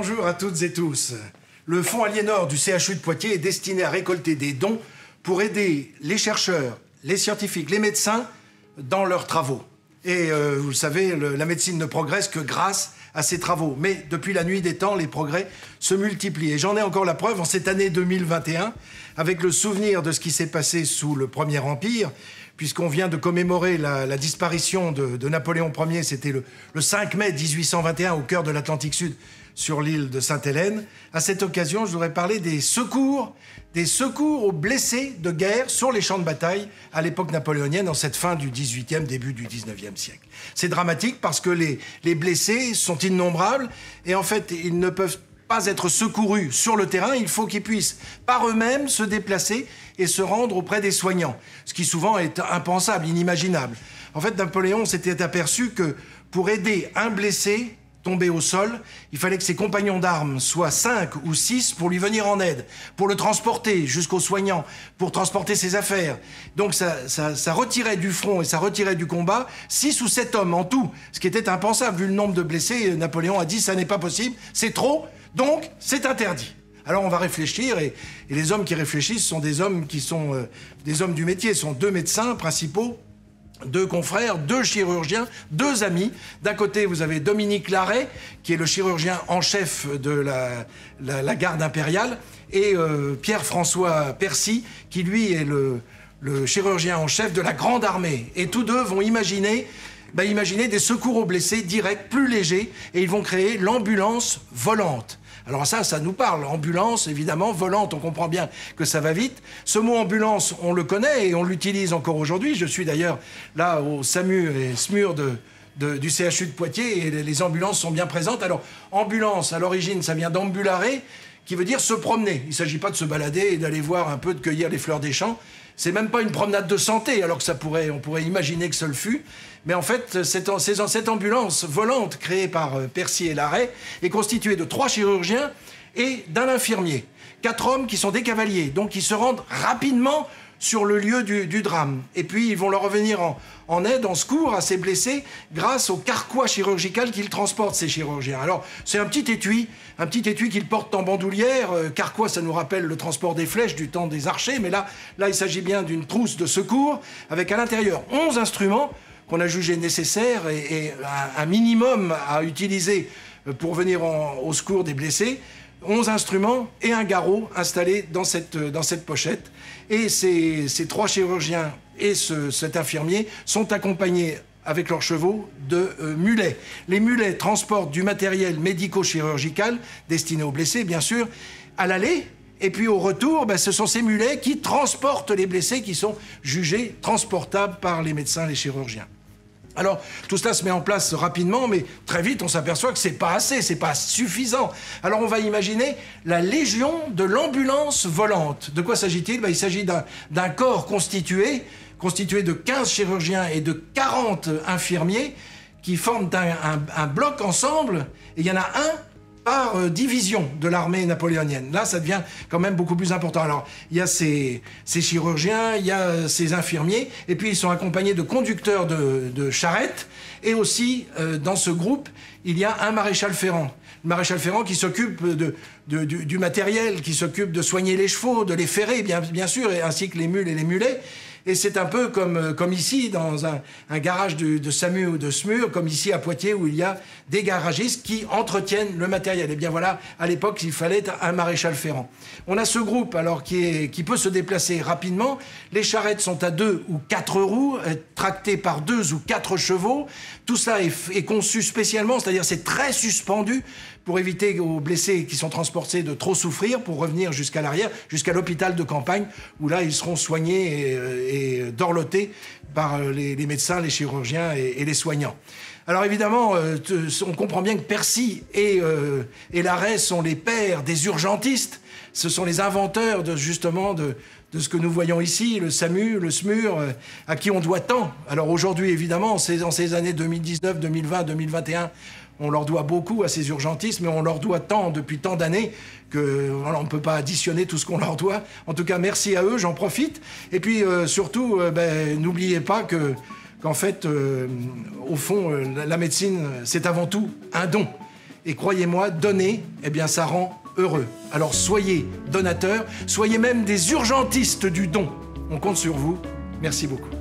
Bonjour à toutes et tous. Le fonds Aliénor du CHU de Poitiers est destiné à récolter des dons pour aider les chercheurs, les scientifiques, les médecins dans leurs travaux. Et vous le savez, la médecine ne progresse que grâce à ces travaux. Mais depuis la nuit des temps, les progrès se multiplient. Et j'en ai encore la preuve en cette année 2021, avec le souvenir de ce qui s'est passé sous le Premier Empire, puisqu'on vient de commémorer la disparition de Napoléon Ier. C'était le 5 mai 1821, au cœur de l'Atlantique Sud, sur l'île de Sainte-Hélène. À cette occasion, je voudrais parler des secours aux blessés de guerre sur les champs de bataille à l'époque napoléonienne, en cette fin du XVIIIe, début du XIXe siècle. C'est dramatique parce que les blessés sont innombrables et en fait, ils ne peuvent pas être secourus sur le terrain. Il faut qu'ils puissent par eux-mêmes se déplacer et se rendre auprès des soignants, ce qui souvent est impensable, inimaginable. En fait, Napoléon s'était aperçu que pour aider un blessé tombé au sol, il fallait que ses compagnons d'armes soient 5 ou 6 pour lui venir en aide, pour le transporter jusqu'aux soignants, pour transporter ses affaires. Donc ça retirait du front et ça retirait du combat 6 ou 7 hommes en tout, ce qui était impensable. Vu le nombre de blessés, Napoléon a dit « ça n'est pas possible, c'est trop, donc c'est interdit ». Alors on va réfléchir, et les hommes qui réfléchissent sont des hommes qui sont des hommes du métier, ce sont 2 médecins principaux, 2 confrères, 2 chirurgiens, 2 amis. D'un côté, vous avez Dominique Larrey, qui est le chirurgien en chef de la garde impériale, et Pierre-François Percy, qui lui est le chirurgien en chef de la grande armée. Et tous 2 vont imaginer des secours aux blessés directs, plus légers, et ils vont créer l'ambulance volante. Alors ça nous parle. Ambulance, évidemment, volante, on comprend bien que ça va vite. Ce mot ambulance, on le connaît et on l'utilise encore aujourd'hui. Je suis d'ailleurs là au SAMU et SMUR du CHU de Poitiers et les ambulances sont bien présentes. Alors, ambulance, à l'origine, ça vient d'ambulare, qui veut dire se promener. Il ne s'agit pas de se balader et d'aller voir un peu, de cueillir les fleurs des champs. C'est même pas une promenade de santé, alors que on pourrait imaginer que ce le fût. Mais en fait, cette ambulance volante créée par Percy et Larrey est constituée de 3 chirurgiens et d'un infirmier. 4 hommes qui sont des cavaliers, donc ils se rendent rapidement sur le lieu du drame. Et puis, ils vont leur revenir en aide, en secours à ces blessés, grâce au carquois chirurgical qu'ils transportent, ces chirurgiens. Alors, c'est un petit étui qu'ils portent en bandoulière. Carquois, ça nous rappelle le transport des flèches du temps des archers, mais là il s'agit bien d'une trousse de secours, avec à l'intérieur 11 instruments qu'on a jugé nécessaires et un minimum à utiliser pour venir au secours des blessés. 11 instruments et un garrot installé dans cette pochette. Et ces 3 chirurgiens et cet infirmier sont accompagnés avec leurs chevaux de mulets. Les mulets transportent du matériel médico-chirurgical destiné aux blessés, bien sûr, à l'aller. Et puis au retour, ce sont ces mulets qui transportent les blessés qui sont jugés transportables par les médecins, les chirurgiens. Alors, tout cela se met en place rapidement, mais très vite, on s'aperçoit que c'est pas assez, c'est pas suffisant. Alors, on va imaginer la légion de l'ambulance volante. De quoi s'agit-il? Il s'agit d'un corps constitué de 15 chirurgiens et de 40 infirmiers qui forment un bloc ensemble, et il y en a un par division de l'armée napoléonienne. Là, ça devient quand même beaucoup plus important. Alors, il y a ces chirurgiens, il y a ces infirmiers, et puis ils sont accompagnés de conducteurs de charrettes, et aussi, dans ce groupe, il y a un maréchal ferrant. Le maréchal ferrant qui s'occupe du matériel, qui s'occupe de soigner les chevaux, de les ferrer, bien sûr, ainsi que les mules et les mulets. Et c'est un peu comme ici, dans un garage de SAMU ou de SMUR, comme ici à Poitiers, où il y a des garagistes qui entretiennent le matériel. Et bien voilà, à l'époque, il fallait un maréchal ferrant. On a ce groupe, alors, qui peut se déplacer rapidement. Les charrettes sont à 2 ou 4 roues, tractées par 2 ou 4 chevaux. Tout ça est conçu spécialement, c'est-à-dire c'est très suspendu, pour éviter aux blessés qui sont transportés de trop souffrir, pour revenir jusqu'à l'arrière, jusqu'à l'hôpital de campagne, où là, ils seront soignés et dorlotés par les médecins, les chirurgiens et les soignants. Alors évidemment, on comprend bien que Percy et Larrey sont les pères des urgentistes. Ce sont les inventeurs de ce que nous voyons ici, le SAMU, le SMUR, à qui on doit tant. Alors aujourd'hui, évidemment, dans ces années 2019, 2020, 2021, on leur doit beaucoup à ces urgentistes, mais on leur doit tant depuis tant d'années que voilà, on ne peut pas additionner tout ce qu'on leur doit. En tout cas, merci à eux, j'en profite. Et puis surtout, n'oubliez pas qu'en fait, au fond, la médecine, c'est avant tout un don. Et croyez-moi, donner, eh bien, ça rend heureux. Alors soyez donateurs, soyez même des urgentistes du don. On compte sur vous. Merci beaucoup.